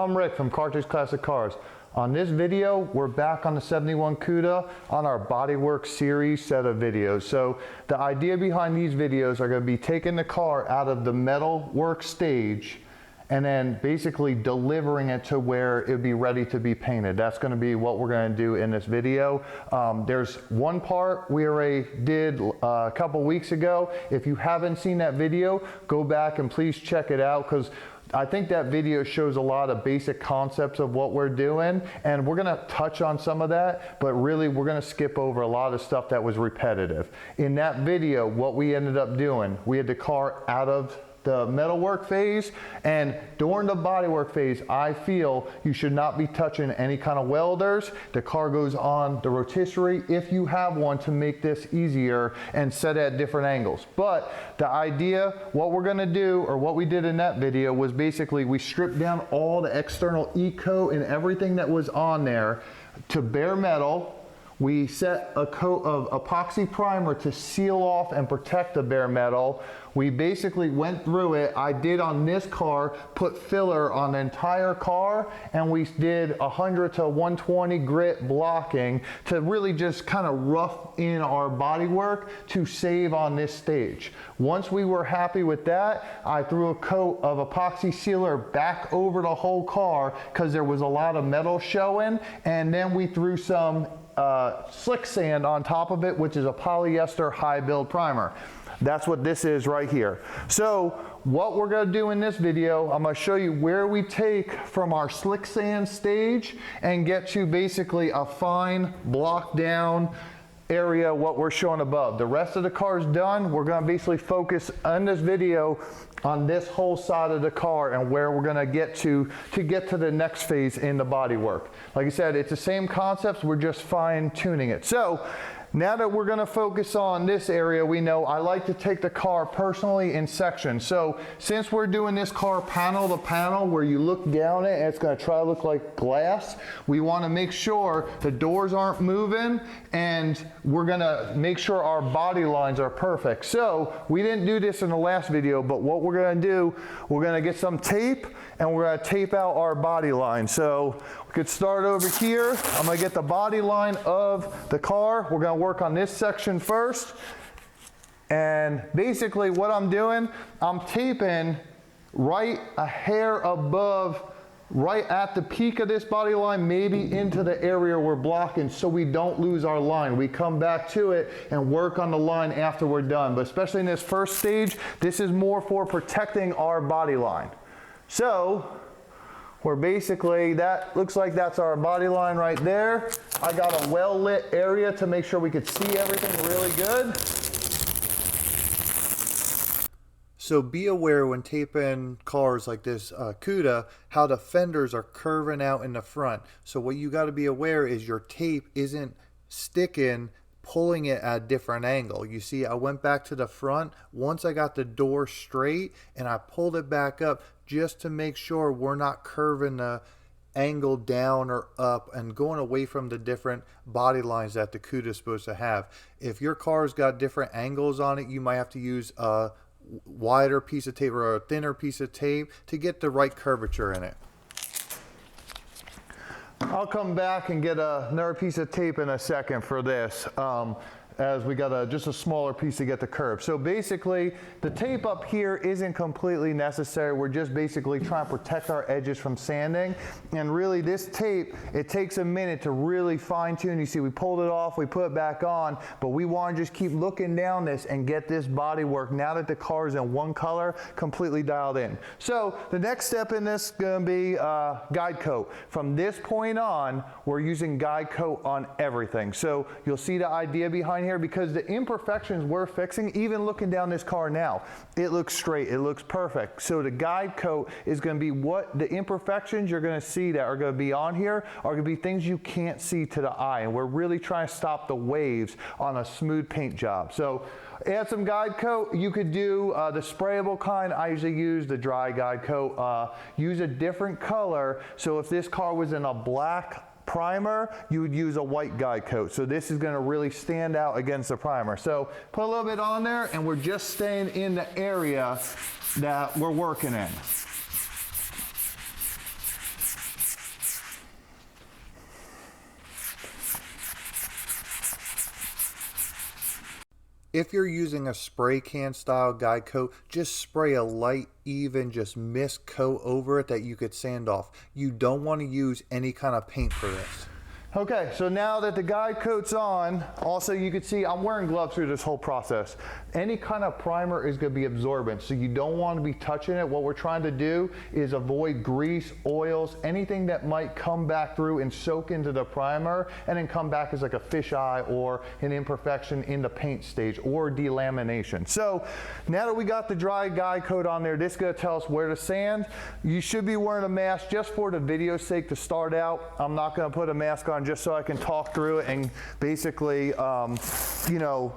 I'm Rick from Cartridge Classic Cars. On this video, we're back on the 71 CUDA on our Bodywork series set of videos. So the idea behind these videos are going to be taking the car out of the metal work stage and then basically delivering it to where it'd be ready to be painted. That's going to be what we're going to do in this video. There's one part we already did a couple weeks ago. If you haven't seen that video, go back and please check it out, because I think that video shows a lot of basic concepts of what we're doing, and we're gonna touch on some of that, but really we're gonna skip over a lot of stuff that was repetitive. In that video, what we ended up doing, we had the car out of the metalwork phase, and during the bodywork phase, I feel you should not be touching any kind of welders. The car goes on the rotisserie if you have one, to make this easier and set at different angles. But the idea, what we're gonna do, or what we did in that video, was basically we stripped down all the external e-coat and everything that was on there to bare metal. We set a coat of epoxy primer to seal off and protect the bare metal. We basically went through it. I did on this car, put filler on the entire car, and we did 100 to 120 grit blocking to really just kind of rough in our bodywork to save on this stage. Once we were happy with that, I threw a coat of epoxy sealer back over the whole car because there was a lot of metal showing, and then we threw some slick sand on top of it, which is a polyester high build primer. That's what this is right here. So what we're gonna do in this video, I'm gonna show you where we take from our slick sand stage and get to basically a fine block down area, what we're showing above. The rest of the car is done. We're gonna basically focus on this video on this whole side of the car and where we're gonna get to get to the next phase in the bodywork. Like I said, it's the same concepts, we're just fine tuning it. So now that we're gonna focus on this area, we know I like to take the car personally in sections. So since we're doing this car panel to panel, where you look down it and it's gonna try to look like glass, we wanna make sure the doors aren't moving, and we're gonna make sure our body lines are perfect. So we didn't do this in the last video, but what we're gonna do, we're gonna get some tape and we're gonna tape out our body line. So we could start over here. I'm gonna get the body line of the car. We're gonna work on this section first. And basically what I'm doing, I'm taping right a hair above, right at the peak of this body line, maybe into the area we're blocking, so we don't lose our line. We come back to it and work on the line after we're done. But especially in this first stage, this is more for protecting our body line. So we're basically, that looks like that's our body line right there. I got a well-lit area to make sure we could see everything really good. So be aware when taping cars like this CUDA, how the fenders are curving out in the front. So what you got to be aware is your tape isn't sticking, pulling it at a different angle. You see, I went back to the front once I got the door straight, and I pulled it back up just to make sure we're not curving the angle down or up and going away from the different body lines that the CUDA is supposed to have. If your car's got different angles on it, you might have to use a wider piece of tape or a thinner piece of tape to get the right curvature in it. I'll come back and get another piece of tape in a second for this, as we got just a smaller piece to get the curve. So basically, the tape up here isn't completely necessary. We're just basically trying to protect our edges from sanding. And really, this tape, it takes a minute to really fine tune. You see, we pulled it off, we put it back on, but we want to just keep looking down this and get this body work, now that the car is in one color, completely dialed in. So the next step in this is going to be guide coat. From this point on, we're using guide coat on everything. So you'll see the idea behind here, because the imperfections we're fixing, even looking down this car now, it looks straight, it looks perfect. So the guide coat is going to be what the imperfections you're going to see that are going to be on here are going to be things you can't see to the eye, and we're really trying to stop the waves on a smooth paint job. So add some guide coat. You could do the sprayable kind. I usually use the dry guide coat. Use a different color. So if this car was in a black primer, you would use a white guide coat. So this is going to really stand out against the primer. So put a little bit on there, and we're just staying in the area that we're working in. If you're using a spray can style guide coat, just spray a light, even, just mist coat over it that you could sand off. You don't want to use any kind of paint for this. Okay, so now that the guide coat's on, also you can see I'm wearing gloves through this whole process. Any kind of primer is going to be absorbent, so you don't want to be touching it. What we're trying to do is avoid grease, oils, anything that might come back through and soak into the primer and then come back as like a fisheye or an imperfection in the paint stage or delamination. So now that we got the dry guide coat on there, this is going to tell us where to sand. You should be wearing a mask just for the video's sake to start out. I'm not going to put a mask on just so I can talk through it and basically, you know,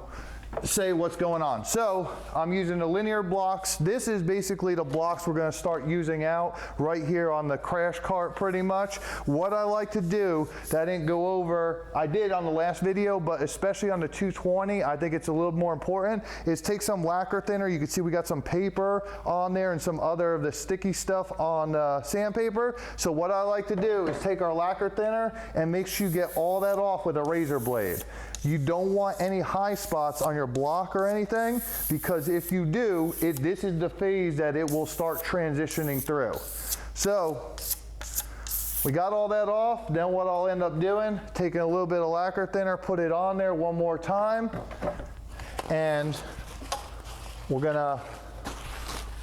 say what's going on. So I'm using the linear blocks. This is basically the blocks we're going to start using out right here on the crash cart pretty much. What I like to do that I didn't go over, I did on the last video, but especially on the 220, I think it's a little more important, is take some lacquer thinner. You can see we got some paper on there and some other of the sticky stuff on sandpaper. So what I like to do is take our lacquer thinner and make sure you get all that off with a razor blade. You don't want any high spots on your block or anything, because if you do, this is the phase that it will start transitioning through. So we got all that off. Then what I'll end up doing, taking a little bit of lacquer thinner, put it on there one more time, and we're gonna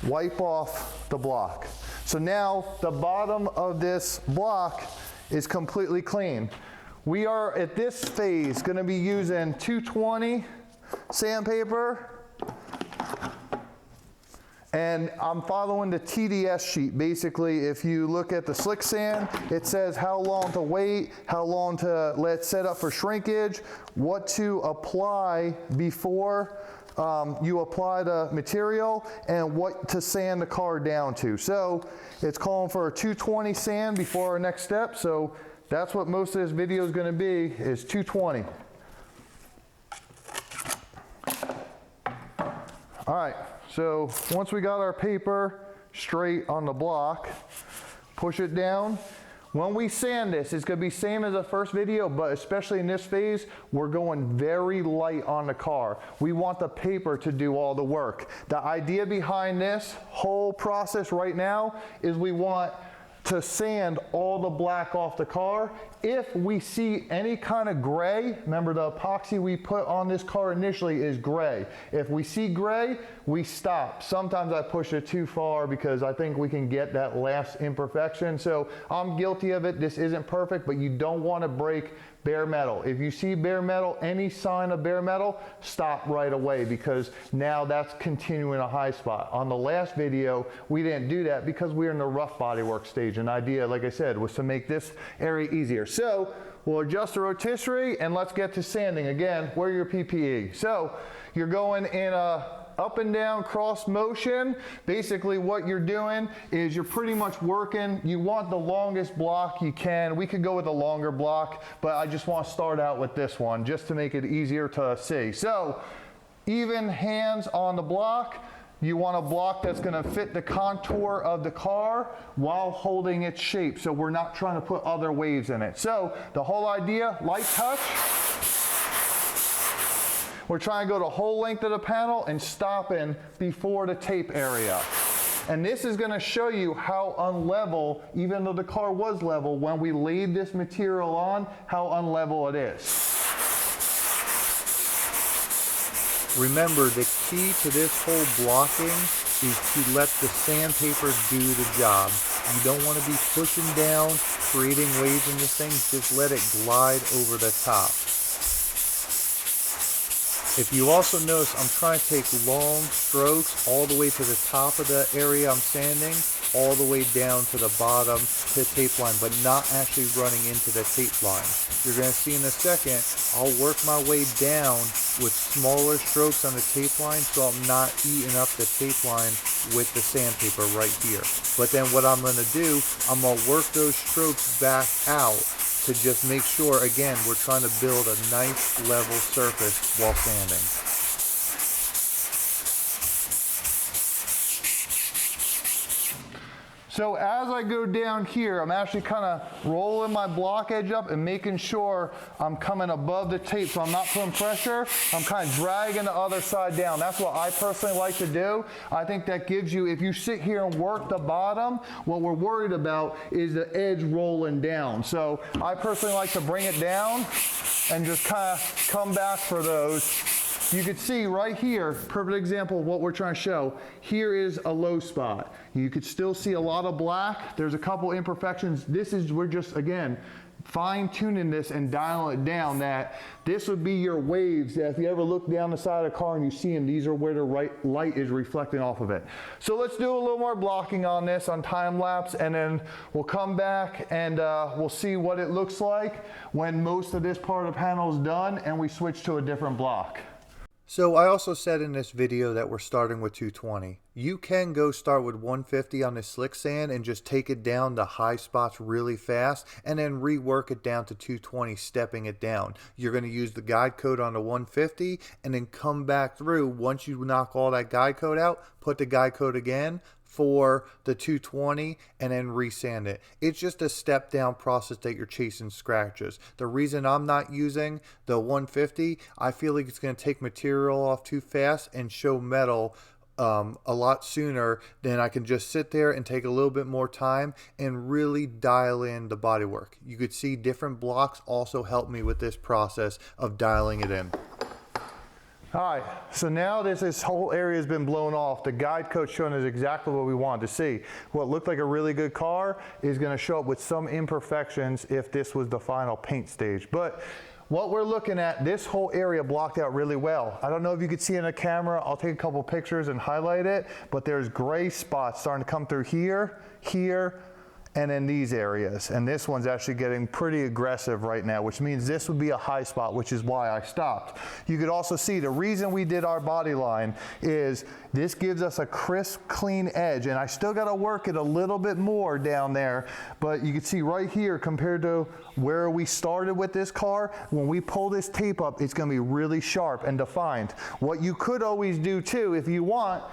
wipe off the block. So now the bottom of this block is completely clean. We are at this phase going to be using 220 sandpaper, and I'm following the TDS sheet. Basically, if you look at the slick sand, it says how long to wait, how long to let set up for shrinkage, what to apply before you apply the material, and what to sand the car down to. So it's calling for a 220 sand before our next step. So that's what most of this video is going to be, is 220. All right, so once we got our paper straight on the block, push it down. When we sand this, it's going to be same as the first video, but especially in this phase, we're going very light on the car. We want the paper to do all the work. The idea behind this whole process right now is we want to sand all the black off the car. If we see any kind of gray, remember the epoxy we put on this car initially is gray. If we see gray, we stop. Sometimes I push it too far because I think we can get that last imperfection. So I'm guilty of it. This isn't perfect, but you don't want to break bare metal. If you see bare metal, any sign of bare metal, stop right away, because now that's continuing a high spot. On the last video, we didn't do that because we were in the rough bodywork stage. An idea, like I said, was to make this area easier. So we'll adjust the rotisserie and let's get to sanding. Again, wear your PPE. So you're going in a up and down cross motion. Basically what you're doing is you're pretty much working. You want the longest block you can. We could go with a longer block, but I just want to start out with this one just to make it easier to see. So even hands on the block. You want a block that's going to fit the contour of the car while holding its shape, so we're not trying to put other waves in it. So the whole idea, light touch. We're trying to go the whole length of the panel and stopping before the tape area. And this is going to show you how unlevel, even though the car was level, when we laid this material on, how unlevel it is. Remember, the key to this whole blocking is to let the sandpaper do the job. You don't want to be pushing down, creating waves in this thing. Just let it glide over the top. If you also notice, I'm trying to take long strokes all the way to the top of the area I'm sanding, all the way down to the bottom to the tape line, but not actually running into the tape line. You're going to see in a second, I'll work my way down with smaller strokes on the tape line so I'm not eating up the tape line with the sandpaper right here. But then what I'm going to do, I'm going to work those strokes back out to just make sure, again, we're trying to build a nice level surface while sanding. So as I go down here, I'm actually kind of rolling my block edge up and making sure I'm coming above the tape, so I'm not putting pressure. I'm kind of dragging the other side down. That's what I personally like to do. I think that gives you, if you sit here and work the bottom, what we're worried about is the edge rolling down. So I personally like to bring it down and just kind of come back for those. You can see right here, perfect example of what we're trying to show. Here is a low spot. You could still see a lot of black. There's a couple imperfections. We're just, again, fine tuning this and dialing it down, that this would be your waves, that if you ever look down the side of the car and you see them, these are where the light is reflecting off of it. So let's do a little more blocking on this on time lapse, and then we'll come back and we'll see what it looks like when most of this part of the panel is done and we switch to a different block. So I also said in this video that we're starting with 220. You can go start with 150 on the slick sand and just take it down to high spots really fast and then rework it down to 220, stepping it down. You're going to use the guide coat on the 150 and then come back through. Once you knock all that guide coat out, put the guide coat again for the 220 and then resand it. It's just a step down process that you're chasing scratches. The reason I'm not using the 150, I feel like it's going to take material off too fast and show metal a lot sooner than I can just sit there and take a little bit more time and really dial in the bodywork. You could see different blocks also help me with this process of dialing it in. All right, so now this whole area has been blown off. The guide coat showing us exactly what we wanted to see. What looked like a really good car is going to show up with some imperfections if this was the final paint stage. But what we're looking at, this whole area blocked out really well. I don't know if you could see in the camera. I'll take a couple pictures and highlight it, but there's gray spots starting to come through here, here, and in these areas. And this one's actually getting pretty aggressive right now, which means this would be a high spot, which is why I stopped. You could also see the reason we did our body line is this gives us a crisp, clean edge. And I still got to work it a little bit more down there, but you can see right here compared to where we started with this car, when we pull this tape up, it's going to be really sharp and defined. What you could always do too, if you want,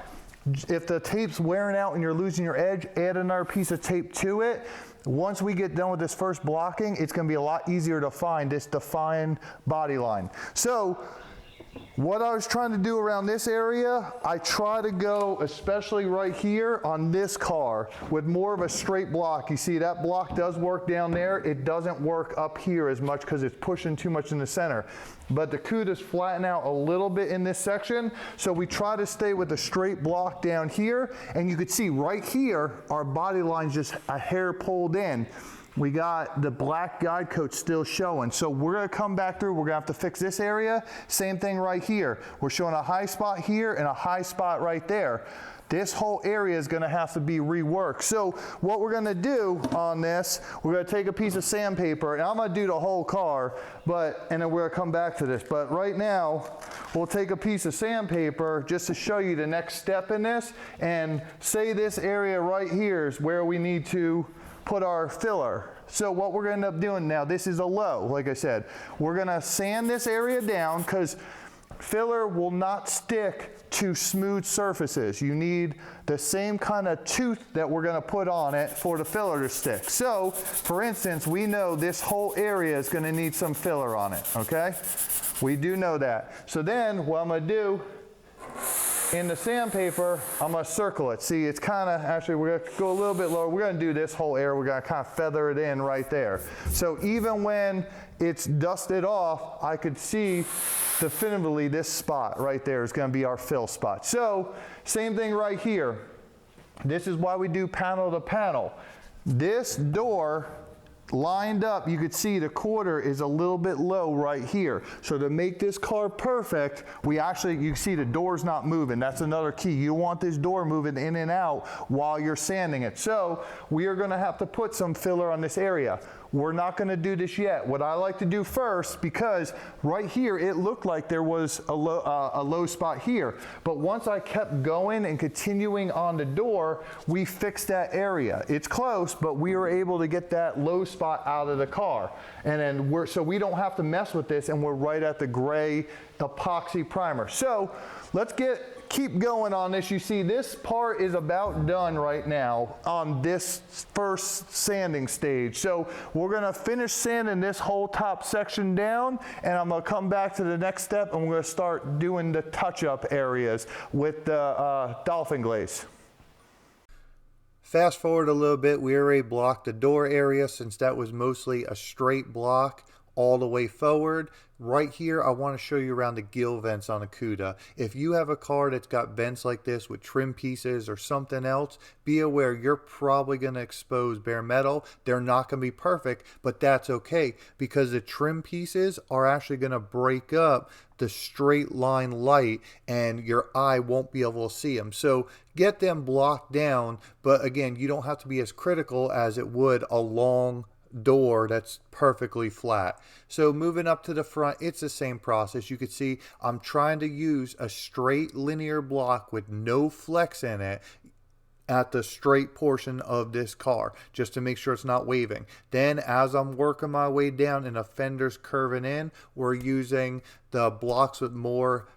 if the tape's wearing out and you're losing your edge, add another piece of tape to it. Once we get done with this first blocking, it's going to be a lot easier to find this defined body line. So what I was trying to do around this area, I try to go, especially right here on this car, with more of a straight block. You see that block does work down there. It doesn't work up here as much because it's pushing too much in the center. But the Cudas flatten out a little bit in this section, so we try to stay with a straight block down here. And you could see right here, our body line's just a hair pulled in. We got the black guide coat still showing. So we're gonna come back through, we're gonna have to fix this area. Same thing right here. We're showing a high spot here and a high spot right there. This whole area is gonna have to be reworked. So what we're gonna do on this, we're gonna take a piece of sandpaper, and I'm gonna do the whole car, and then we're gonna come back to this. But right now, we'll take a piece of sandpaper just to show you the next step in this, and say this area right here is where we need to put our filler. So what we're gonna end up doing now, this is a low, like I said. We're gonna sand this area down because filler will not stick to smooth surfaces. You need the same kind of tooth that we're gonna put on it for the filler to stick. So, for instance, we know this whole area is gonna need some filler on it, okay? We do know that. So then, what I'm gonna do, in the sandpaper, I'm gonna circle it. See, it's kind of, actually we're gonna go a little bit lower. We're gonna do this whole area. We're gonna kind of feather it in right there. So even when it's dusted off, I could see definitively this spot right there is gonna be our fill spot. So, same thing right here. This is why we do panel to panel. This door lined up, you could see the quarter is a little bit low right here. So to make this car perfect, you can see the door's not moving. That's another key. You want this door moving in and out while you're sanding it. So we are gonna have to put some filler on this area. We're not gonna do this yet. What I like to do first, because right here, it looked like there was a low spot here. But once I kept going and continuing on the door, we fixed that area. It's close, but we were able to get that low spot out of the car. And then so we don't have to mess with this, and we're right at the gray epoxy primer. So let's get keep going on this. You see this part is about done right now on this first sanding stage. So we're gonna finish sanding this whole top section down, and I'm gonna come back to the next step and we're gonna start doing the touch-up areas with the dolphin glaze. Fast forward a little bit, we already blocked the door area since that was mostly a straight block all the way forward. Right here, I want to show you around the gill vents on a Cuda. If you have a car that's got vents like this with trim pieces or something else, be aware you're probably going to expose bare metal. They're not going to be perfect, but that's okay because the trim pieces are actually going to break up the straight line light and your eye won't be able to see them. So get them blocked down, but again, you don't have to be as critical as it would a long door that's perfectly flat. So moving up to the front, it's the same process. You can see I'm trying to use a straight linear block with no flex in it at the straight portion of this car just to make sure it's not waving. Then as I'm working my way down and the fender's curving in, we're using the blocks with more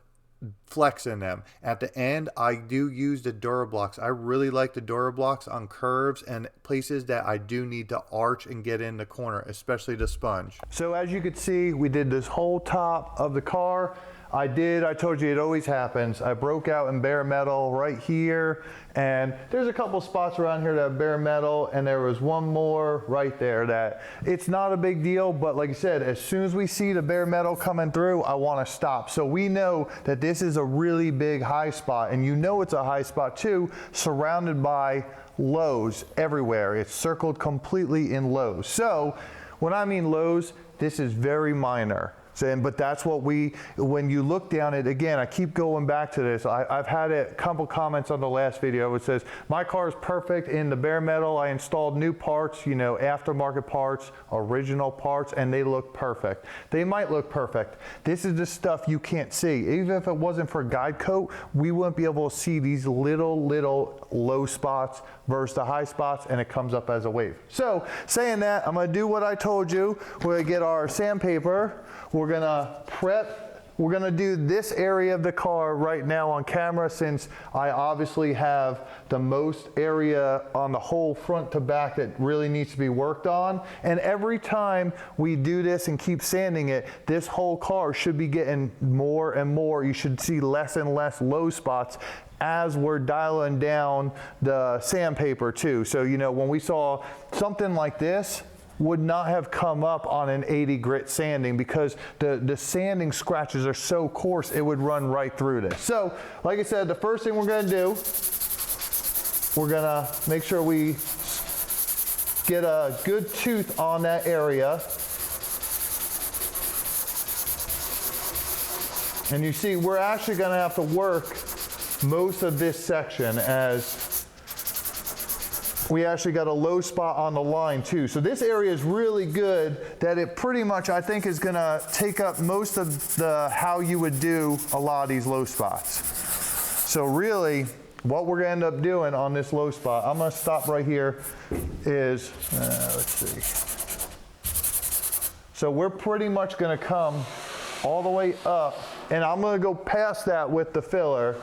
flex in them. At the end, I do use the Durablocks. I really like the Durablocks on curves and places that I do need to arch and get in the corner, especially the sponge. So as you could see, we did this whole top of the car. I told you it always happens. I broke out in bare metal right here, and there's a couple spots around here that have bare metal, and there was one more right there that it's not a big deal, but like I said, as soon as we see the bare metal coming through, I want to stop. So we know that this is a really big high spot, and you know it's a high spot too, surrounded by lows everywhere. It's circled completely in lows. So when I mean lows, this is very minor. But that's what when you look down it, again, I keep going back to this. I've had a couple comments on the last video. It says, my car is perfect in the bare metal. I installed new parts, you know, aftermarket parts, original parts, and they look perfect. They might look perfect. This is the stuff you can't see. Even if it wasn't for guide coat, we wouldn't be able to see these little low spots versus the high spots, and it comes up as a wave. So saying that, I'm gonna do what I told you. We're gonna get our sandpaper. We're gonna prep. We're gonna do this area of the car right now on camera since I obviously have the most area on the whole front to back that really needs to be worked on. And every time we do this and keep sanding it, this whole car should be getting more and more. You should see less and less low spots as we're dialing down the sandpaper too. So, you know, when we saw something like this, would not have come up on an 80 grit sanding because the sanding scratches are so coarse it would run right through this. So like I said, the first thing we're gonna do, we're gonna make sure we get a good tooth on that area. And you see we're actually gonna have to work most of this section as we actually got a low spot on the line too. So this area is really good that it pretty much, I think, is gonna take up most of the how you would do a lot of these low spots. So really, what we're gonna end up doing on this low spot, I'm gonna stop right here, is, let's see. So we're pretty much gonna come all the way up, and I'm gonna go past that with the filler.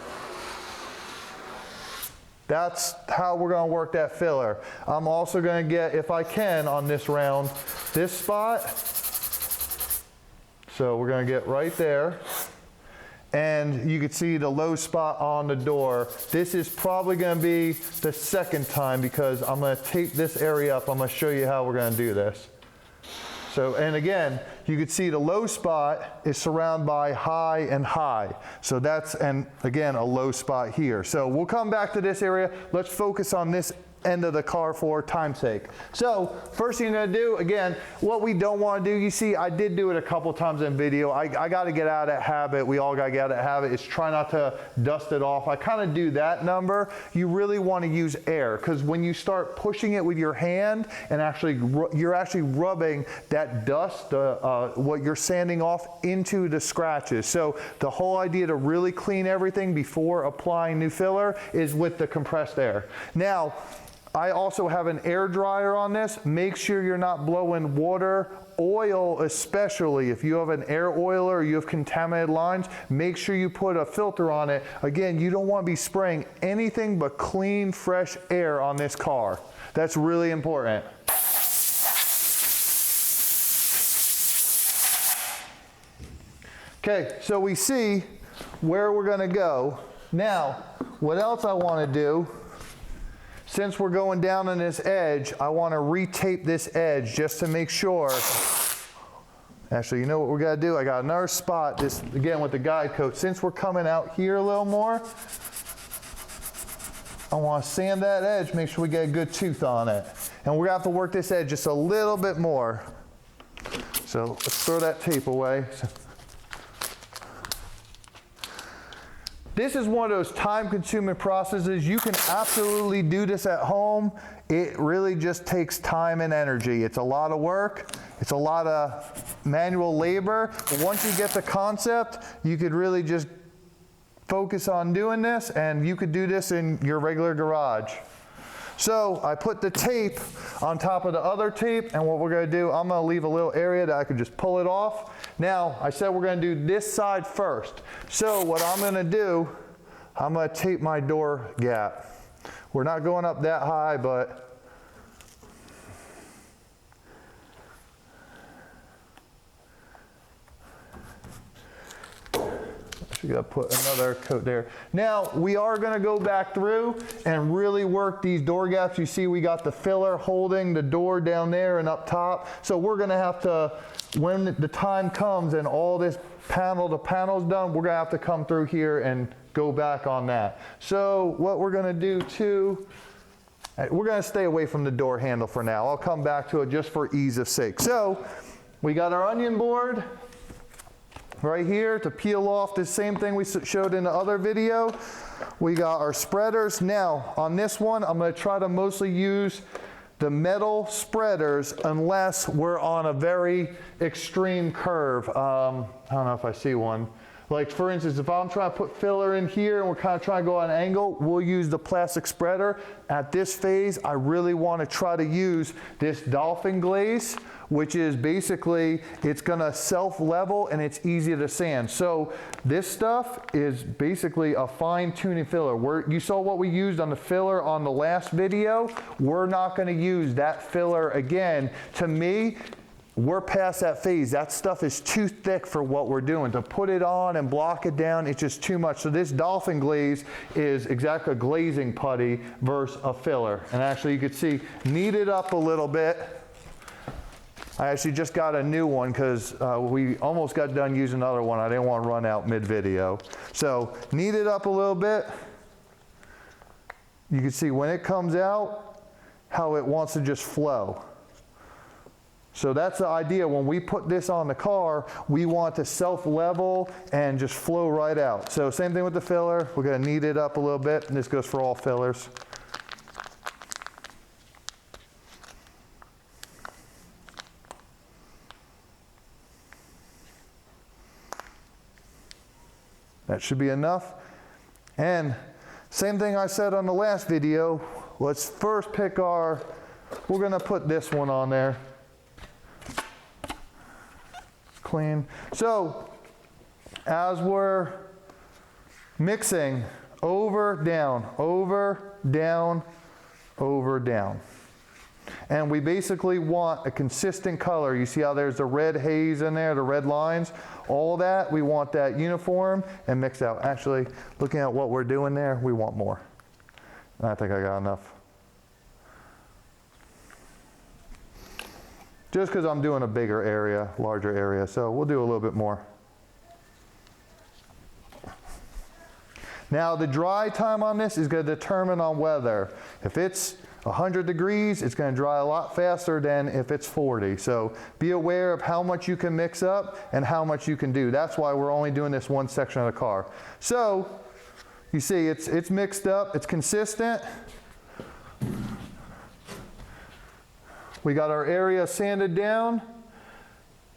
That's how we're gonna work that filler. I'm also gonna get, if I can, on this round, this spot. So we're gonna get right there. And you can see the low spot on the door. This is probably gonna be the second time because I'm gonna tape this area up. I'm gonna show you how we're gonna do this. So, and again, you can see the low spot is surrounded by high and high. So that's, and again, a low spot here. So we'll come back to this area. Let's focus on this end of the car for time's sake. So first thing you're gonna do, again, what we don't wanna do, you see, I did do it a couple times in video. I gotta get out of that habit. We all gotta get out of that habit. Is try not to dust it off. I kinda do that number. You really wanna use air, because when you start pushing it with your hand and you're actually rubbing that dust, what you're sanding off into the scratches. So the whole idea to really clean everything before applying new filler is with the compressed air. Now, I also have an air dryer on this. Make sure you're not blowing water, oil especially. If you have an air oiler or you have contaminated lines, make sure you put a filter on it. Again, you don't want to be spraying anything but clean, fresh air on this car. That's really important. Okay, so we see where we're going to go. Now, what else I want to do, since we're going down on this edge, I want to retape this edge just to make sure. Actually, you know what we're going to do? I got another spot, this again with the guide coat. Since we're coming out here a little more, I want to sand that edge, make sure we get a good tooth on it. And we're going to have to work this edge just a little bit more. So let's throw that tape away. This is one of those time-consuming processes. You can absolutely do this at home. It really just takes time and energy. It's a lot of work. It's a lot of manual labor. But once you get the concept, you could really just focus on doing this, and you could do this in your regular garage. So I put the tape on top of the other tape, and what we're going to do, I'm going to leave a little area that I can just pull it off. Now, I said we're going to do this side first. So what I'm going to do, I'm going to tape my door gap. We're not going up that high, but you got to put another coat there. Now, we are going to go back through and really work these door gaps. You see we got the filler holding the door down there and up top. So we're going to have to, when the time comes and all this panel to panel is done, we're going to have to come through here and go back on that. So what we're going to do too, we're going to stay away from the door handle for now. I'll come back to it just for ease of sake. So we got our onion board right here to peel off the same thing we showed in the other video. We got our spreaders. Now on this one, I'm going to try to mostly use the metal spreaders unless we're on a very extreme curve. I don't know if I see one. Like for instance, if I'm trying to put filler in here and we're kind of trying to go on an angle, we'll use the plastic spreader. At this phase, I really want to try to use this dolphin glaze, which is basically, it's going to self-level and it's easy to sand. So this stuff is basically a fine-tuning filler. You saw what we used on the filler on the last video. We're not going to use that filler again. To me, we're past that phase. That stuff is too thick for what we're doing. To put it on and block it down, it's just too much. So this dolphin glaze is exactly a glazing putty versus a filler. And actually you could see, knead it up a little bit. I actually just got a new one because we almost got done using another one. I didn't want to run out mid-video. So knead it up a little bit. You can see when it comes out, how it wants to just flow. So that's the idea. When we put this on the car, we want to self-level and just flow right out. So same thing with the filler. We're going to knead it up a little bit, and this goes for all fillers. That should be enough. And same thing I said on the last video. Let's first pick we're going to put this one on there. Clean. So as we're mixing over, down, over, down, over, down. And we basically want a consistent color. You see how there's the red haze in there, the red lines? All that, we want that uniform and mix out. Actually, looking at what we're doing there, we want more. I think I got enough. Just because I'm doing a bigger area, larger area, so we'll do a little bit more. Now the dry time on this is going to determine on weather. If it's 100 degrees, it's going to dry a lot faster than if it's 40. So be aware of how much you can mix up and how much you can do. That's why we're only doing this one section of the car. So you see it's mixed up, it's consistent. We got our area sanded down,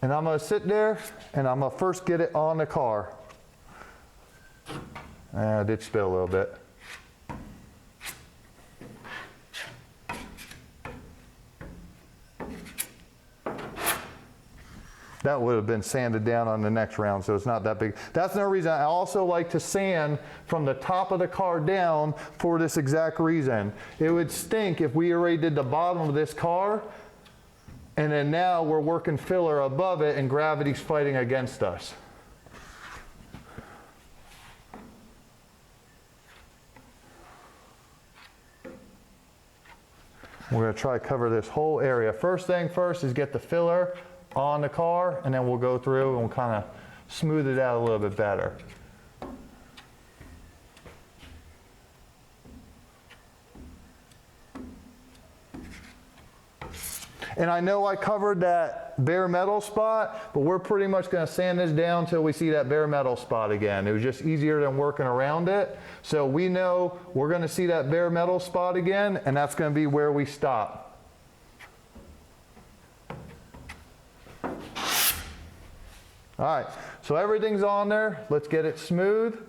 and I'm going to sit there and I'm going to first get it on the car. I did spill a little bit. that would have been sanded down on the next round, so it's not that big. That's no reason. I also like to sand from the top of the car down for this exact reason. It would stink if we already did the bottom of this car, and then now we're working filler above it and gravity's fighting against us. We're going to try to cover this whole area. First thing first is get the filler on the car, and then we'll go through and we'll kind of smooth it out a little bit better. And I know I covered that bare metal spot, but we're pretty much going to sand this down until we see that bare metal spot again. It was just easier than working around it. So we know we're going to see that bare metal spot again, and that's going to be where we stop. All right, so everything's on there. Let's get it smooth.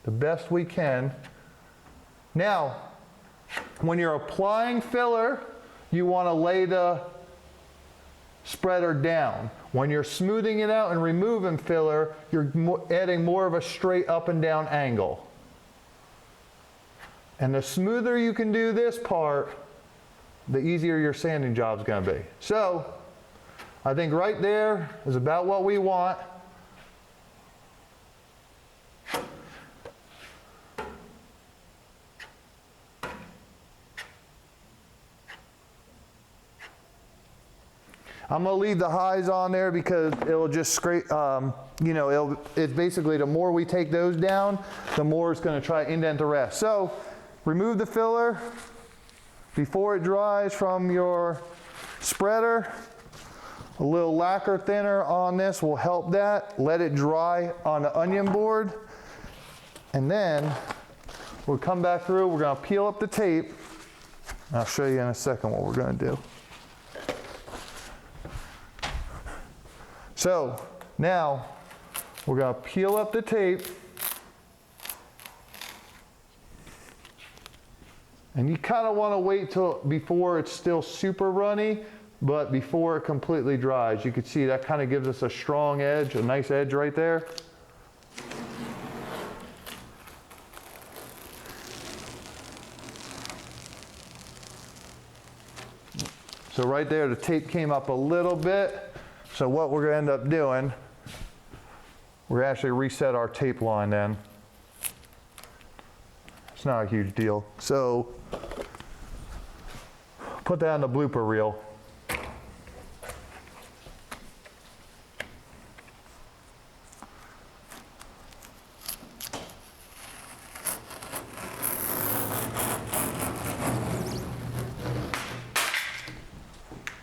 The best we can. Now, when you're applying filler, you want to lay the spreader down. When you're smoothing it out and removing filler, you're adding more of a straight up and down angle. And the smoother you can do this part, the easier your sanding job is going to be. So, I think right there is about what we want. I'm going to leave the highs on there because it'll just scrape, it's basically the more we take those down, the more it's going to try to indent the rest. So remove the filler before it dries from your spreader. A little lacquer thinner on this will help that. Let it dry on the onion board. And then we'll come back through, we're going to peel up the tape. I'll show you in a second what we're going to do. So now we're going to peel up the tape, and you kind of want to wait till before it's still super runny, but before it completely dries. You can see that kind of gives us a strong edge, a nice edge right there. So right there the tape came up a little bit. So what we're going to end up doing, we're going to actually reset our tape line then. It's not a huge deal. So put that on the blooper reel.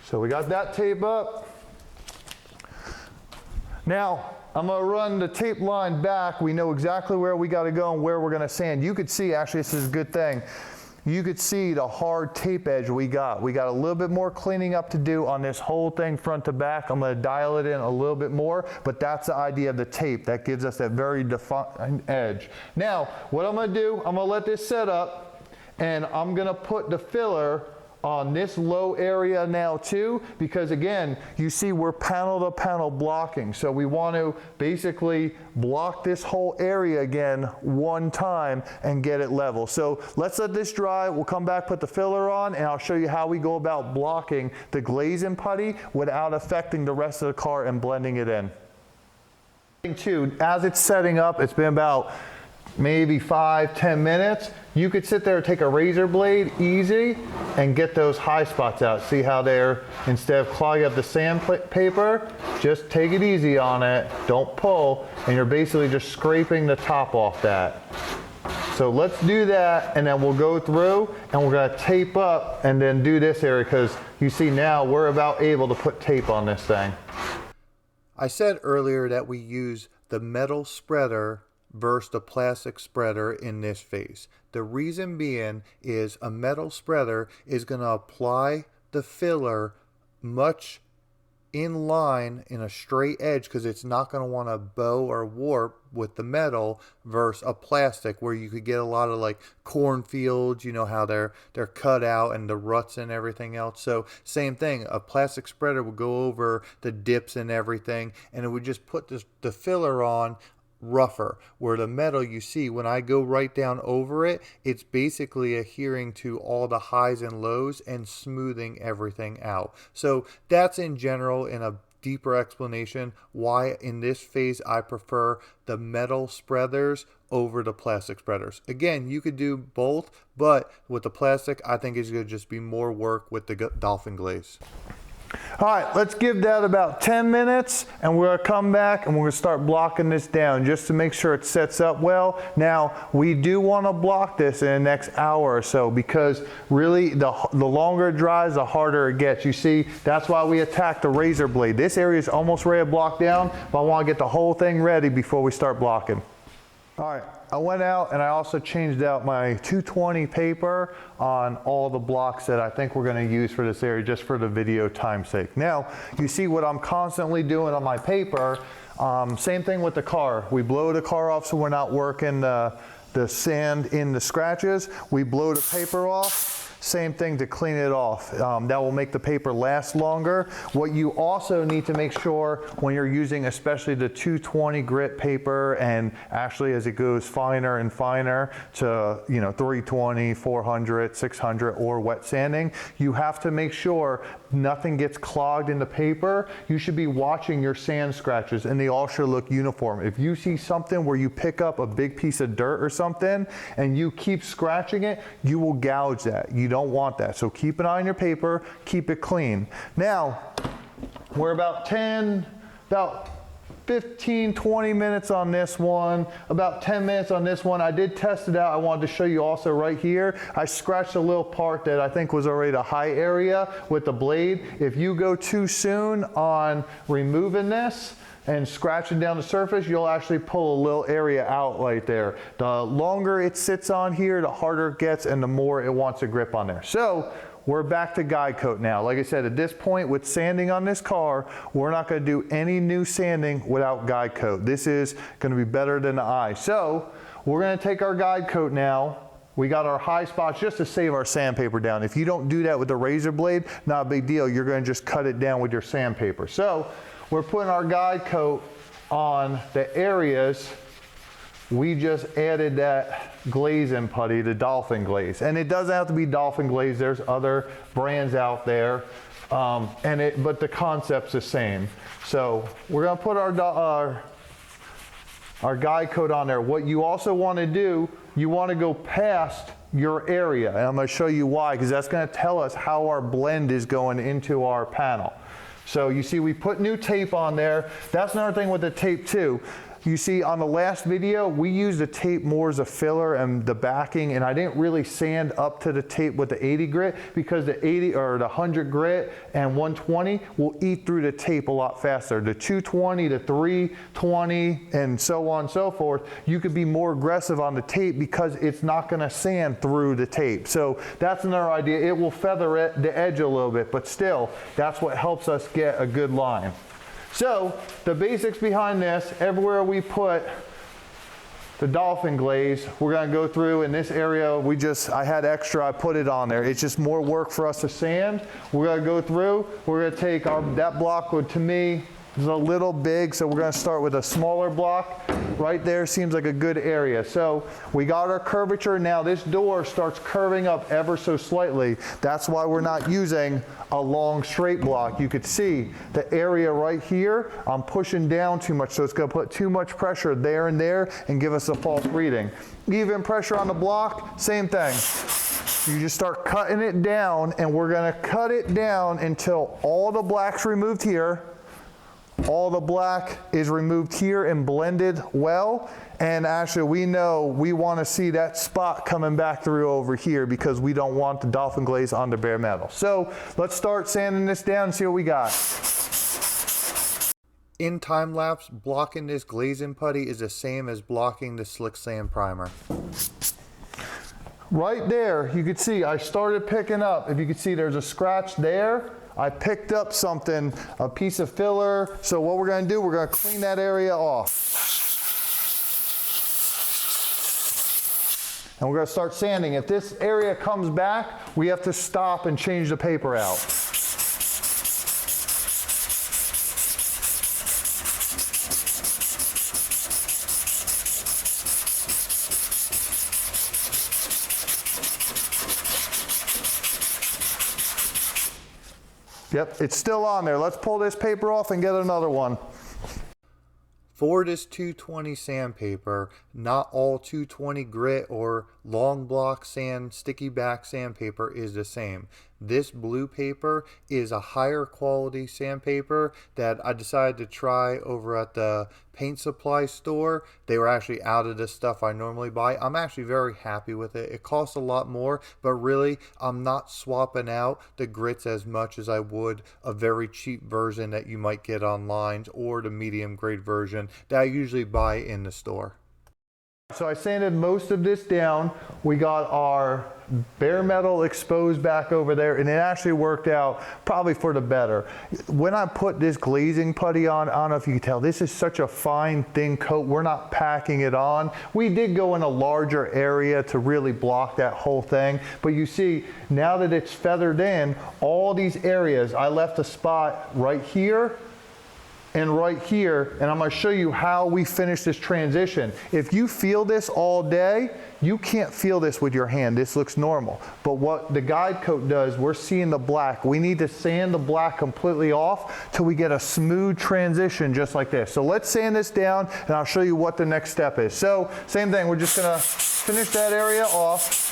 So we got that tape up. Now, I'm going to run the tape line back. We know exactly where we got to go and where we're going to sand. You could see, actually this is a good thing, you could see the hard tape edge we got. We got a little bit more cleaning up to do on this whole thing front to back. I'm going to dial it in a little bit more, but that's the idea of the tape. That gives us that very defined edge. Now, what I'm going to do, I'm going to let this set up, and I'm going to put the filler on this low area now too, because again, you see we're panel to panel blocking. So we want to basically block this whole area again one time and get it level. So let's let this dry. We'll come back, put the filler on, and I'll show you how we go about blocking the glaze and putty without affecting the rest of the car and blending it in. As it's setting up, it's been about maybe 5-10 minutes. You could sit there and take a razor blade easy and get those high spots out. See how they're, instead of clogging up the sandpaper, just take it easy on it, don't pull, and you're basically just scraping the top off that. So let's do that, and then we'll go through and we're going to tape up and then do this area, because you see now we're about able to put tape on this thing. I said earlier that we use the metal spreader versus the plastic spreader in this phase. The reason being is a metal spreader is going to apply the filler much in line in a straight edge, because it's not going to want to bow or warp with the metal versus a plastic where you could get a lot of like cornfields, you know how they're cut out and the ruts and everything else. So same thing, a plastic spreader would go over the dips and everything, and it would just put the filler on rougher, where the metal, you see when I go right down over it, it's basically adhering to all the highs and lows and smoothing everything out. So that's in general, in a deeper explanation, why in this phase I prefer the metal spreaders over the plastic spreaders. Again, you could do both, but with the plastic, I think it's going to just be more work with the dolphin glaze. All right, let's give that about 10 minutes and we're gonna come back and we're gonna start blocking this down just to make sure it sets up well. Now, we do wanna block this in the next hour or so, because really the longer it dries, the harder it gets. You see, that's why we attack the razor blade. This area is almost ready to block down, but I wanna get the whole thing ready before we start blocking. All right, I went out and I also changed out my 220 paper on all the blocks that I think we're gonna use for this area, just for the video time's sake. Now, you see what I'm constantly doing on my paper. Same thing with the car. We blow the car off so we're not working the sand in the scratches. We blow the paper off. Same thing to clean it off. That will make the paper last longer. What you also need to make sure when you're using especially the 220 grit paper, and actually as it goes finer and finer to 320, 400, 600 or wet sanding, you have to make sure nothing gets clogged in the paper. You should be watching your sand scratches and they all should look uniform. If you see something where you pick up a big piece of dirt or something and you keep scratching it, you will gouge that. You don't want that. So keep an eye on your paper, keep it clean. Now, we're about 15, 20 minutes on this one, about 10 minutes on this one. I did test it out. I wanted to show you also right here. I scratched a little part that I think was already a high area with the blade. If you go too soon on removing this and scratching down the surface, you'll actually pull a little area out right there. The longer it sits on here, the harder it gets and the more it wants to grip on there. So we're back to guide coat now. Like I said, at this point with sanding on this car, we're not gonna do any new sanding without guide coat. This is gonna be better than the eye. So we're gonna take our guide coat now. We got our high spots just to save our sandpaper down. If you don't do that with the razor blade, not a big deal. You're gonna just cut it down with your sandpaper. So we're putting our guide coat on the areas we just added that glazing putty, the dolphin glaze. And it doesn't have to be dolphin glaze, there's other brands out there. But the concept's the same. So we're gonna put our guide coat on there. What you also wanna do, you wanna go past your area. And I'm gonna show you why, because that's gonna tell us how our blend is going into our panel. So you see we put new tape on there. That's another thing with the tape too. You see on the last video, we used the tape more as a filler and the backing, and I didn't really sand up to the tape with the 80 grit because the 80 or the 100 grit and 120 will eat through the tape a lot faster. The 220, the 320, and so on and so forth, you could be more aggressive on the tape because it's not gonna sand through the tape. So that's another idea. It will feather the edge a little bit, but still, that's what helps us get a good line. So the basics behind this, everywhere we put the dolphin glaze, we're gonna go through in this area, I had extra, I put it on there. It's just more work for us to sand. We're gonna go through, we're gonna take that block, to me, is a little big, so we're gonna start with a smaller block. Right there seems like a good area. So we got our curvature. Now this door starts curving up ever so slightly. That's why we're not using a long straight block. You could see the area right here, I'm pushing down too much, so it's gonna put too much pressure there and give us a false reading. Even pressure on the block, same thing. You just start cutting it down, and we're gonna cut it down until all the black's removed here. All the black is removed here and blended well. And actually we know we want to see that spot coming back through over here because we don't want the dolphin glaze on the bare metal. So let's start sanding this down and see what we got. In time lapse, blocking this glazing putty is the same as blocking the slick sand primer. Right there, you can see I started picking up. If you can see, there's a scratch there I picked up something, a piece of filler. So what we're gonna do, we're gonna clean that area off. And we're gonna start sanding. If this area comes back, we have to stop and change the paper out. Yep, it's still on there. Let's pull this paper off and get another one. For this 220 sandpaper, not all 220 grit or long block sand, sticky back sandpaper is the same. This blue paper is a higher quality sandpaper that I decided to try over at the paint supply store. They were actually out of the stuff I normally buy. I'm actually very happy with it. It costs a lot more, but really I'm not swapping out the grits as much as I would a very cheap version that you might get online or the medium grade version that I usually buy in the store. So I sanded most of this down. We got our bare metal exposed back over there, and it actually worked out probably for the better. When I put this glazing putty on, I don't know if you can tell, this is such a fine thin coat. We're not packing it on. We did go in a larger area to really block that whole thing, but you see now that it's feathered in, all these areas, I left a spot right here and right here, and I'm going to show you how we finish this transition. If you feel this all day, you can't feel this with your hand. This looks normal. But what the guide coat does, we're seeing the black. We need to sand the black completely off till we get a smooth transition just like this. So let's sand this down, and I'll show you what the next step is. So same thing, we're just going to finish that area off.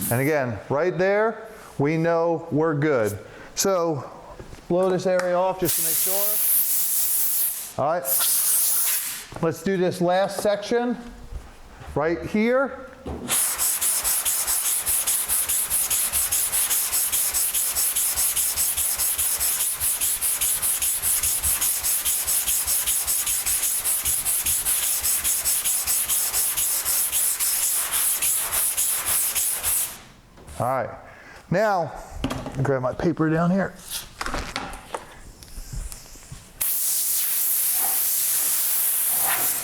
And again, right there, we know we're good. So blow this area off just to make sure. All right, let's do this last section right here. All right, now, grab my paper down here.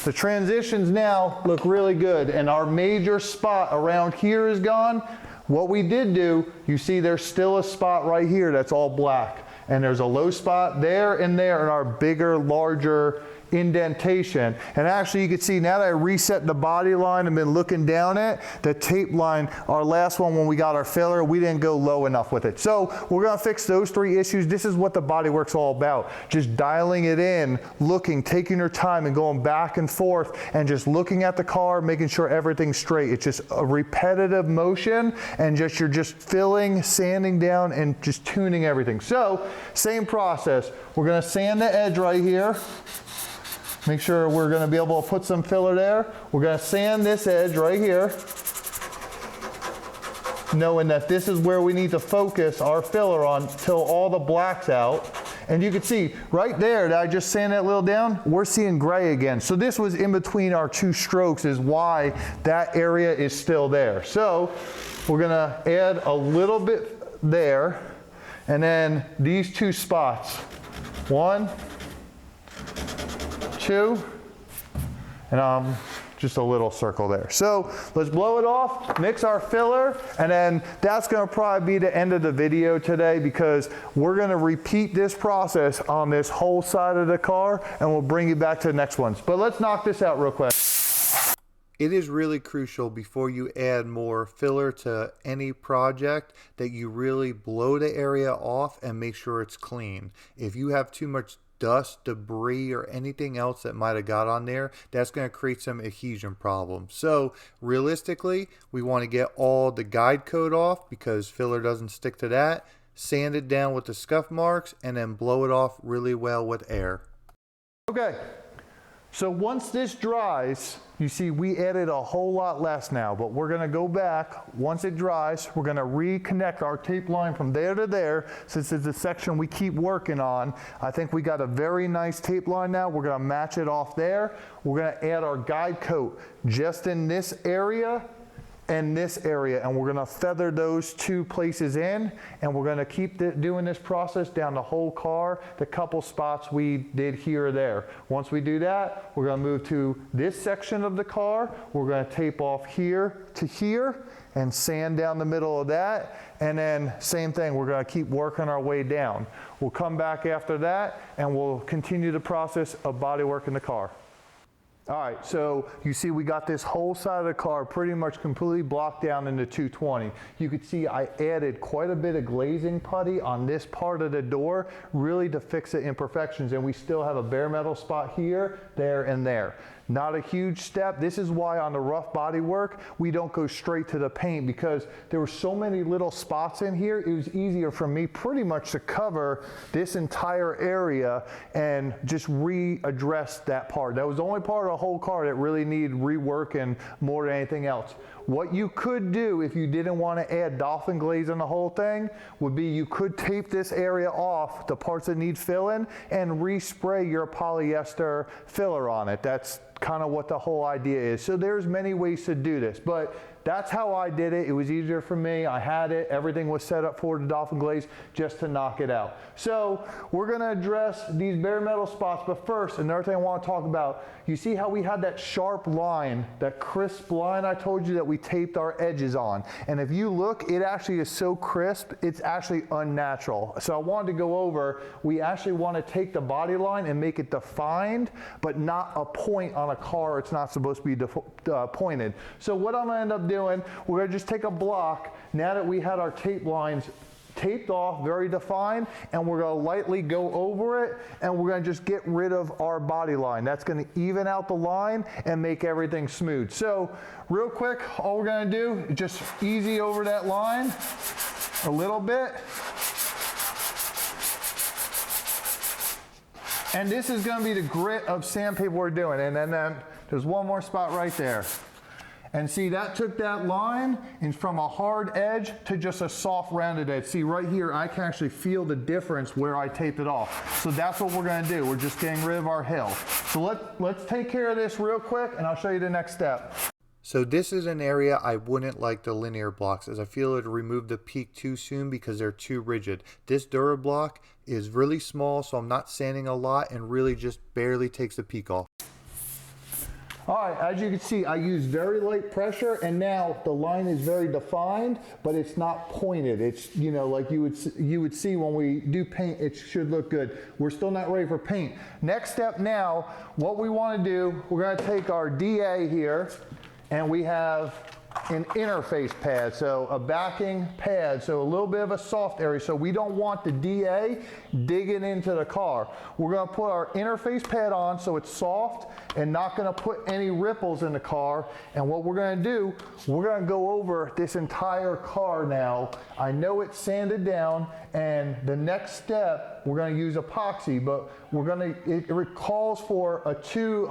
The transitions now look really good, and our major spot around here is gone. What we did do, you see there's still a spot right here that's all black, and there's a low spot there and there in our bigger, larger indentation. And actually you can see now that I reset the body line and been looking down it, the tape line, our last one when we got our filler, we didn't go low enough with it. So we're gonna fix those three issues. This is what the Bodywork's all about. Just dialing it in, looking, taking your time and going back and forth and just looking at the car, making sure everything's straight. It's just a repetitive motion and just you're just filling, sanding down and just tuning everything. So same process. We're gonna sand the edge right here. Make sure we're going to be able to put some filler there. We're going to sand this edge right here, knowing that this is where we need to focus our filler on till all the black's out. And you can see right there that I just sanded that little down, we're seeing gray again. So this was in between our two strokes is why that area is still there. So we're going to add a little bit there, and then these two spots, 1, 2, and just a little circle there. So let's blow it off, mix our filler, and then that's gonna probably be the end of the video today because we're gonna repeat this process on this whole side of the car and we'll bring you back to the next ones. But let's knock this out real quick. It is really crucial before you add more filler to any project that you really blow the area off and make sure it's clean. If you have too much dust, debris, or anything else that might have got on there, that's going to create some adhesion problems. So realistically, we want to get all the guide coat off because filler doesn't stick to that, sand it down with the scuff marks, and then blow it off really well with air. Okay, So once this dries, you see we added a whole lot less now, but we're gonna go back. Once it dries, we're gonna reconnect our tape line from there to there. Since it's a section we keep working on, I think we got a very nice tape line now. We're gonna match it off there. We're gonna add our guide coat just in this area and this area, and we're gonna feather those two places in, and we're gonna keep doing this process down the whole car, the couple spots we did here or there. Once we do that, we're gonna move to this section of the car. We're gonna tape off here to here and sand down the middle of that, and then same thing, we're gonna keep working our way down. We'll come back after that, and we'll continue the process of bodywork in the car. All right, so you see we got this whole side of the car pretty much completely blocked down into 220. You could see I added quite a bit of glazing putty on this part of the door, really to fix the imperfections, and we still have a bare metal spot here, there, and there. Not a huge step. This is why on the rough body work, we don't go straight to the paint, because there were so many little spots in here. It was easier for me pretty much to cover this entire area and just readdress that part. That was the only part of the whole car that really needed reworking more than anything else. What you could do if you didn't want to add dolphin glaze in the whole thing would be you could tape this area off, the parts that need filling, and respray your polyester filler on it. That's kind of what the whole idea is. So there's many ways to do this, but that's how I did it. It was easier for me. I had it. Everything was set up for the dolphin glaze just to knock it out. So we're going to address these bare metal spots, but first, another thing I want to talk about, you see how we had that sharp line, that crisp line I told you that we taped our edges on. And if you look, it actually is so crisp, it's actually unnatural. So I wanted to go over, we actually want to take the body line and make it defined, but not a point on a car. It's not supposed to be pointed. So what I'm going to end up doing, we're going to just take a block, now that we had our tape lines taped off, very defined, and we're going to lightly go over it, and we're going to just get rid of our body line. That's going to even out the line and make everything smooth. So real quick, all we're going to do is just easy over that line a little bit. And this is going to be the grit of sandpaper we're doing. And then there's one more spot right there. And see, that took that line and from a hard edge to just a soft rounded edge. See right here, I can actually feel the difference where I taped it off. So that's what we're gonna do. We're just getting rid of our hill. So let's take care of this real quick, and I'll show you the next step. So this is an area I wouldn't like the linear blocks, as I feel it would remove the peak too soon because they're too rigid. This DuraBlock is really small, so I'm not sanding a lot and really just barely takes the peak off. All right, as you can see, I use very light pressure, and now the line is very defined, but it's not pointed. It's, you know, like you would see when we do paint, it should look good. We're still not ready for paint. Next step now, what we want to do, we're going to take our DA here, and we have an interface pad, so a backing pad, so a little bit of a soft area, so we don't want the DA digging into the car. We're going to put our interface pad on so it's soft and not going to put any ripples in the car. And what we're going to do, we're going to go over this entire car now. I know it's sanded down, and the next step, we're going to use epoxy, but we're going to, it calls for a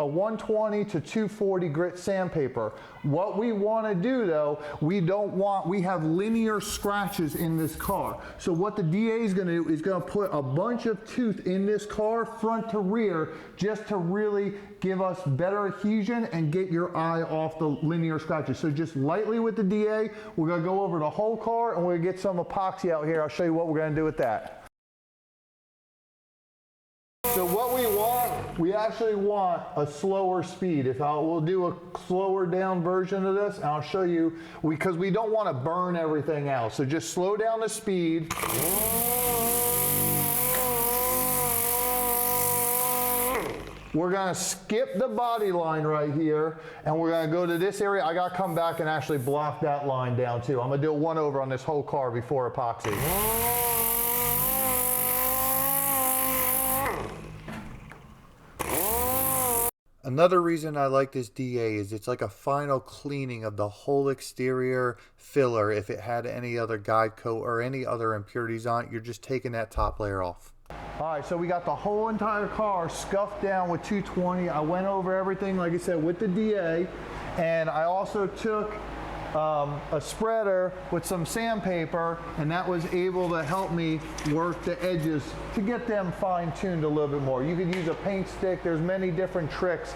120 to 240 grit sandpaper. What we want to do though, we have linear scratches in this car. So what the DA is going to do is going to put a bunch of tooth in this car, front to rear, just to really give us better adhesion and get your eye off the linear scratches. So just lightly with the DA, we're going to go over the whole car, and we're going to get some epoxy out here. I'll show you what we're going to do with that. So what we actually want a slower speed. We'll do a slower down version of this, and I'll show you, because we don't want to burn everything out. So just slow down the speed. We're going to skip the body line right here, and we're going to go to this area. I got to come back and actually block that line down too. I'm going to do a one over on this whole car before epoxy. Another reason I like this DA is it's like a final cleaning of the whole exterior filler. If it had any other guide coat or any other impurities on it, you're just taking that top layer off. All right, so we got the whole entire car scuffed down with 220. I went over everything, like I said, with the DA, and I also took a spreader with some sandpaper, and that was able to help me work the edges to get them fine-tuned a little bit more. You could use a paint stick. There's many different tricks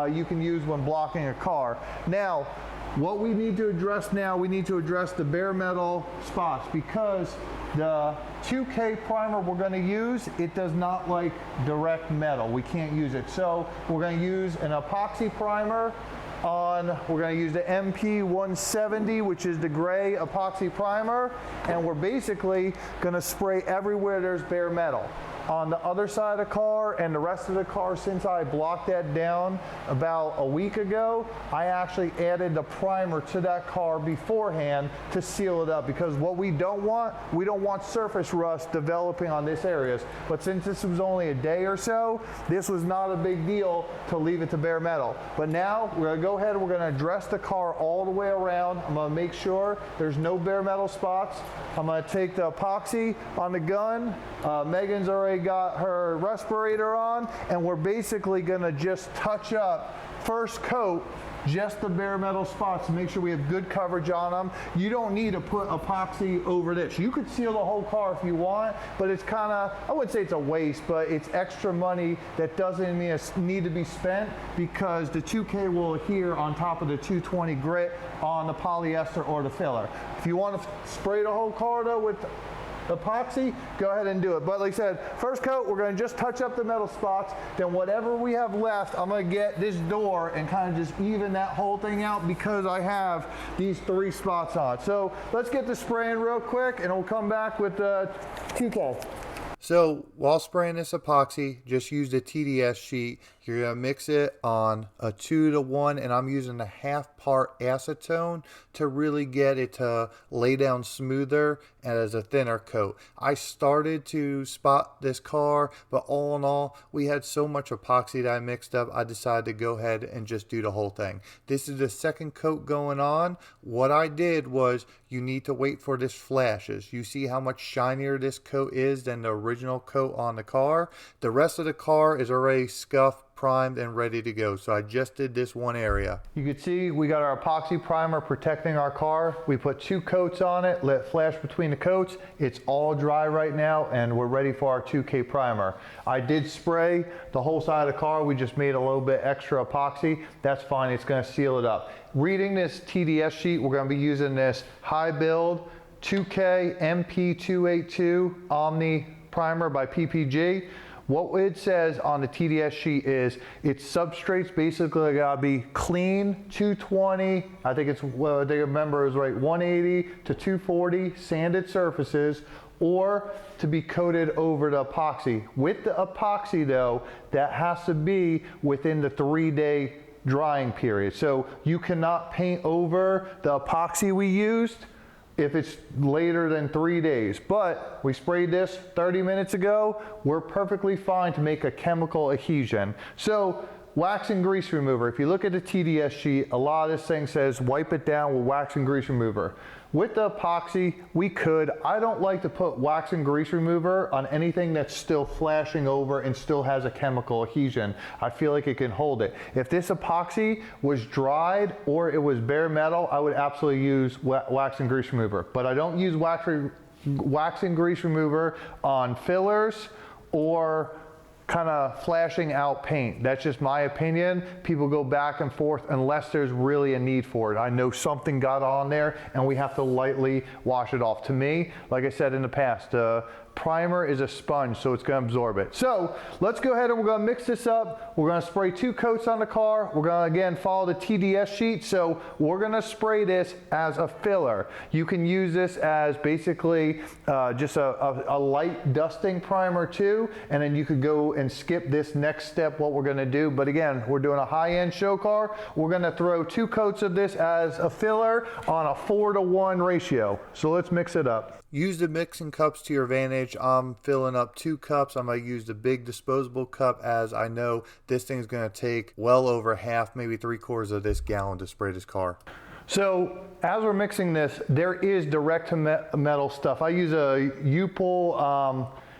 you can use when blocking a car. Now, what we need to address now, we need to address the bare metal spots, because the 2K primer we're going to use, it does not like direct metal. We can't use it. So we're going to use an epoxy primer we're going to use the MP170, which is the gray epoxy primer, and we're basically going to spray everywhere there's bare metal. On the other side of the car and the rest of the car, since I blocked that down about a week ago, I actually added the primer to that car beforehand to seal it up, because what we don't want surface rust developing on this areas. But since this was only a day or so, this was not a big deal to leave it to bare metal. But now we're going to go ahead and we're going to address the car all the way around. I'm going to make sure there's no bare metal spots. I'm going to take the epoxy on the gun. Megan's already got her respirator on, and we're basically going to just touch up first coat just the bare metal spots to make sure we have good coverage on them. You don't need to put epoxy over this. You could seal the whole car if you want, but it's kind of, I wouldn't say it's a waste, but it's extra money that doesn't need to be spent, because the 2K will adhere on top of the 220 grit on the polyester or the filler. If you want to spray the whole car though with epoxy, go ahead and do it. But like I said, first coat, we're going to just touch up the metal spots. Then whatever we have left, I'm going to get this door and kind of just even that whole thing out, because I have these 3 spots on. So let's get the spraying real quick, and we'll come back with the 2K. So while spraying this epoxy, just use the TDS sheet. You're going to mix it on a 2-to-1, and I'm using a half part acetone to really get it to lay down smoother and as a thinner coat. I started to spot this car, but all in all, we had so much epoxy that I mixed up, I decided to go ahead and just do the whole thing. This is the second coat going on. What I did was, you need to wait for this flashes. You see how much shinier this coat is than the original coat on the car. The rest of the car is already scuffed, primed, and ready to go. So I just did this one area. You can see we got our epoxy primer protecting our car. We put 2 coats on it, let flash between the coats. It's all dry right now, and we're ready for our 2K primer. I did spray the whole side of the car. We just made a little bit extra epoxy. That's fine, it's going to seal it up. Reading this TDS sheet, we're going to be using this high build 2K MP282 Omni primer by PPG. What it says on the TDS sheet is its substrates basically gotta be clean, 220, I think it's, well, I remember it was right, 180 to 240 sanded surfaces, or to be coated over the epoxy. With the epoxy though, that has to be within the 3-day drying period. So you cannot paint over the epoxy we used if it's later than 3 days. But we sprayed this 30 minutes ago. We're perfectly fine to make a chemical adhesion. So wax and grease remover. If you look at the TDS sheet, a lot of this thing says wipe it down with wax and grease remover. With the epoxy, we could. I don't like to put wax and grease remover on anything that's still flashing over and still has a chemical adhesion. I feel like it can hold it. If this epoxy was dried or it was bare metal, I would absolutely use wax and grease remover. But I don't use wax and grease remover on fillers or kind of flashing out paint. That's just my opinion. People go back and forth unless there's really a need for it. I know something got on there and we have to lightly wash it off. To me, like I said in the past, primer is a sponge, so it's going to absorb it. So let's go ahead and we're going to mix this up. We're going to spray 2 coats on the car. We're going to again follow the TDS sheet. So we're going to spray this as a filler. You can use this as basically just a light dusting primer too, and then you could go and skip this next step, what we're going to do. But again, we're doing a high-end show car. We're going to throw 2 coats of this as a filler on a 4-to-1 ratio. So let's mix it up. Use the mixing cups to your advantage. I'm filling up 2 cups. I'm going to use the big disposable cup, as I know this thing's going to take well over half, maybe 3/4 of this gallon to spray this car. So as we're mixing this, there is direct to metal stuff. I use a U-pull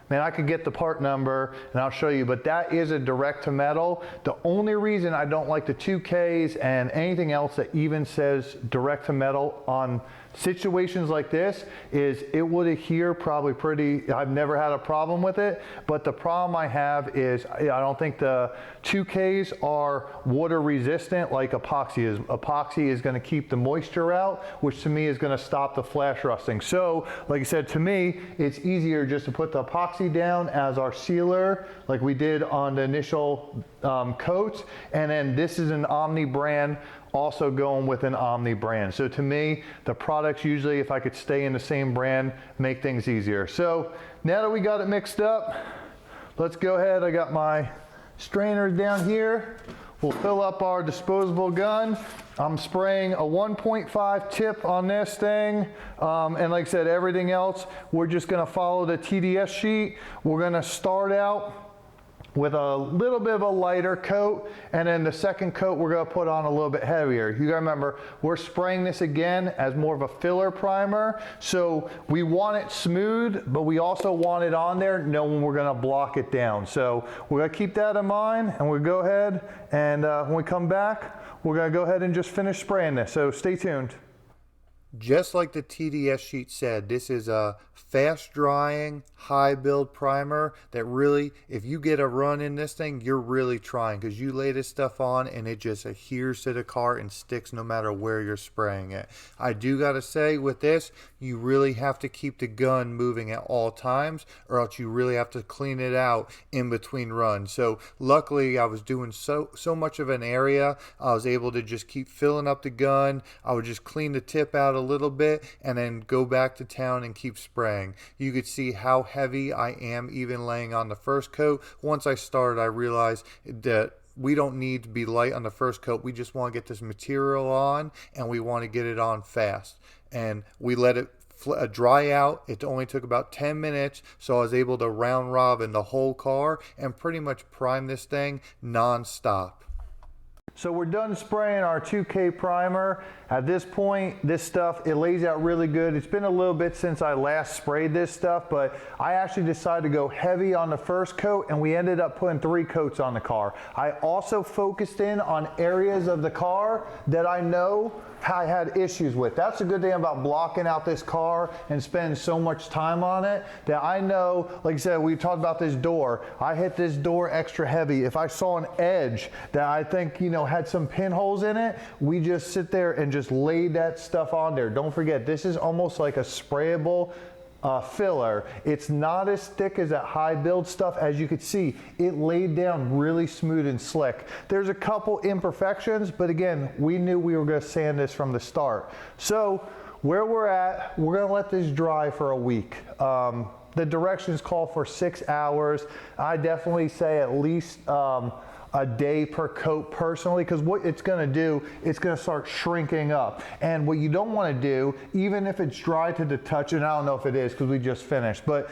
Man, I could get the part number and I'll show you, but that is a direct to metal. The only reason I don't like the 2Ks and anything else that even says direct to metal on situations like this is it would adhere probably pretty, I've never had a problem with it, but the problem I have is I don't think the 2Ks are water resistant like epoxy is. Epoxy is going to keep the moisture out, which to me is going to stop the flash rusting. So like I said, to me, it's easier just to put the epoxy down as our sealer like we did on the initial coats, and then this is an Omni brand, also going with an Omni brand. So to me, the products usually, if I could stay in the same brand, make things easier. So now that we got it mixed up, let's go ahead. I got my strainers down here. We'll fill up our disposable gun. I'm spraying a 1.5 tip on this thing. And like I said, everything else, we're just gonna follow the TDS sheet. We're gonna start out with a little bit of a lighter coat, and then the second coat we're gonna put on a little bit heavier. You gotta remember, we're spraying this again as more of a filler primer, so we want it smooth, but we also want it on there knowing we're gonna block it down. So we're gonna keep that in mind, and we'll go ahead, and when we come back, we're gonna go ahead and just finish spraying this, so stay tuned. Just like the TDS sheet said, this is a fast drying, high build primer that really, if you get a run in this thing, you're really trying, because you lay this stuff on and it just adheres to the car and sticks no matter where you're spraying it. I do gotta say with this, you really have to keep the gun moving at all times, or else you really have to clean it out in between runs. So luckily I was doing so much of an area, I was able to just keep filling up the gun. I would just clean the tip out a little bit and then go back to town and keep spraying. You could see how heavy I am even laying on the first coat. Once I started, I realized that we don't need to be light on the first coat. We just want to get this material on, and we want to get it on fast. And we let it dry out. It only took about 10 minutes, so I was able to round robin the whole car and pretty much prime this thing non-stop. So we're done spraying our 2K primer. At this point, this stuff, it lays out really good. It's been a little bit since I last sprayed this stuff, but I actually decided to go heavy on the first coat, and we ended up putting 3 coats on the car. I also focused in on areas of the car that I know I had issues with. That's the good thing about blocking out this car and spending so much time on it, that I know, like I said, we talked about this door. I hit this door extra heavy. If I saw an edge that I think, you know, had some pinholes in it, we just sit there and just lay that stuff on there. Don't forget, this is almost like a sprayable filler. It's not as thick as that high build stuff. As you could see, it laid down really smooth and slick. There's a couple imperfections, but again, we knew we were going to sand this from the start. So where we're at, we're going to let this dry for a week. The directions call for 6 hours. I definitely say at least a day per coat personally, because what it's going to do, it's going to start shrinking up. And what you don't want to do, even if it's dry to the touch, and I don't know if it is because we just finished, but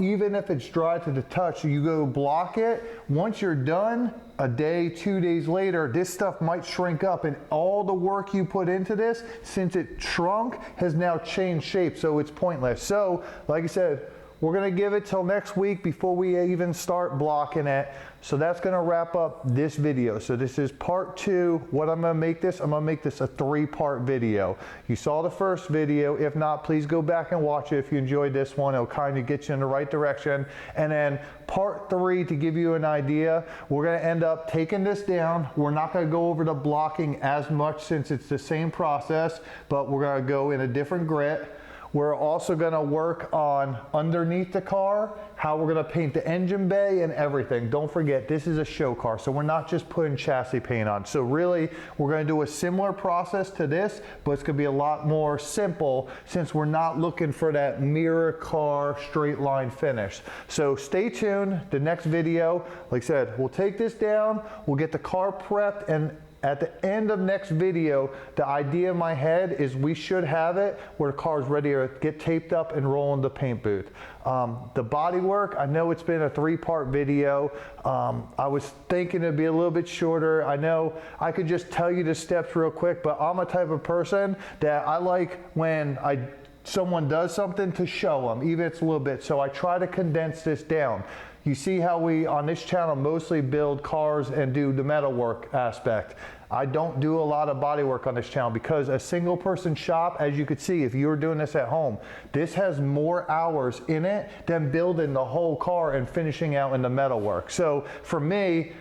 even if it's dry to the touch, you go block it. Once you're done, a day, 2 days later, this stuff might shrink up, and all the work you put into this, since it shrunk, has now changed shape, so it's pointless. So, like I said, we're gonna give it till next week before we even start blocking it. So that's gonna wrap up this video. So this is part 2. What I'm gonna make this, I'm gonna make this a 3-part video. You saw the first video. If not, please go back and watch it if you enjoyed this one. It'll kind of get you in the right direction. And then part 3, to give you an idea, we're gonna end up taking this down. We're not gonna go over the blocking as much since it's the same process, but we're gonna go in a different grit. We're also gonna work on underneath the car, how we're gonna paint the engine bay and everything. Don't forget, this is a show car, so we're not just putting chassis paint on. So really, we're gonna do a similar process to this, but it's gonna be a lot more simple since we're not looking for that mirror car straight line finish. So stay tuned, the next video, like I said, we'll take this down, we'll get the car prepped, and at the end of next video, the idea in my head is we should have it where the car is ready to get taped up and roll in the paint booth. The bodywork, I know it's been a 3-part video. I was thinking it'd be a little bit shorter. I know I could just tell you the steps real quick, but I'm a type of person that I like when I someone does something, to show them, even if it's a little bit. So I try to condense this down. You see how we, on this channel, mostly build cars and do the metal work aspect. I don't do a lot of body work on this channel because a single person shop, as you could see, if you were doing this at home, this has more hours in it than building the whole car and finishing out in the metal work. So for me,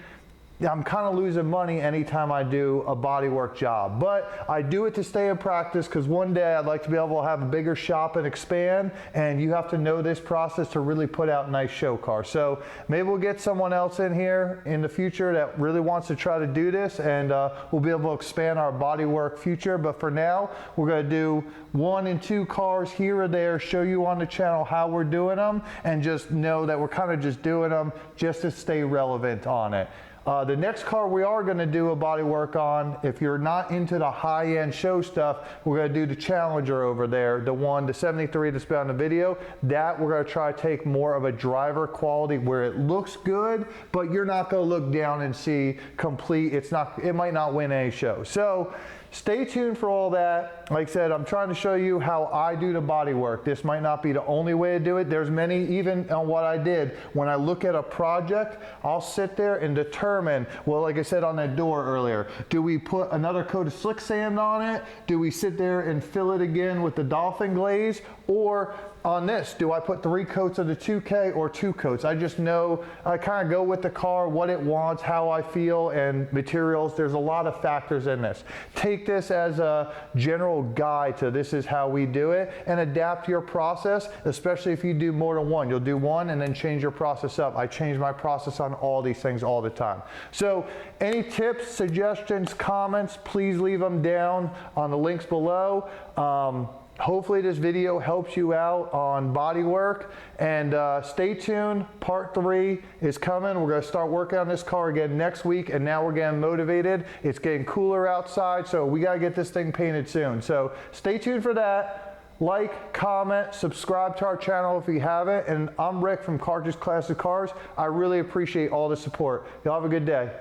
I'm kind of losing money anytime I do a bodywork job, but I do it to stay in practice because one day I'd like to be able to have a bigger shop and expand, and you have to know this process to really put out nice show cars. So maybe we'll get someone else in here in the future that really wants to try to do this, and we'll be able to expand our bodywork future. But for now, we're going to do 1 and 2 cars here or there, show you on the channel how we're doing them, and just know that we're kind of just doing them just to stay relevant on it. The next car we are going to do a body work on, if you're not into the high-end show stuff, we're going to do the Challenger over there, the 73 that's been on the video. That we're going to try to take more of a driver quality where it looks good, but you're not going to look down and see complete, it might not win any show. So stay tuned for all that. Like I said, I'm trying to show you how I do the body work. This might not be the only way to do it. There's many, even on what I did. When I look at a project, I'll sit there and determine, well, like I said on that door earlier, do we put another coat of slick sand on it? Do we sit there and fill it again with the dolphin glaze? Or on this, do I put 3 coats of the 2K or 2 coats? I just know, I kind of go with the car, what it wants, how I feel, and materials. There's a lot of factors in this. Take this as a general guide to this is how we do it, and adapt your process, especially if you do more than one. You'll do one and then change your process up. I change my process on all these things all the time. So any tips, suggestions, comments, please leave them down on the links below. Hopefully this video helps you out on body work, and stay tuned. Part 3 is coming. We're going to start working on this car again next week, and now we're getting motivated. It's getting cooler outside, so we got to get this thing painted soon. So stay tuned for that. Like, comment, subscribe to our channel if you haven't, and I'm Rick from Cartridge Classic Cars. I really appreciate all the support. Y'all have a good day.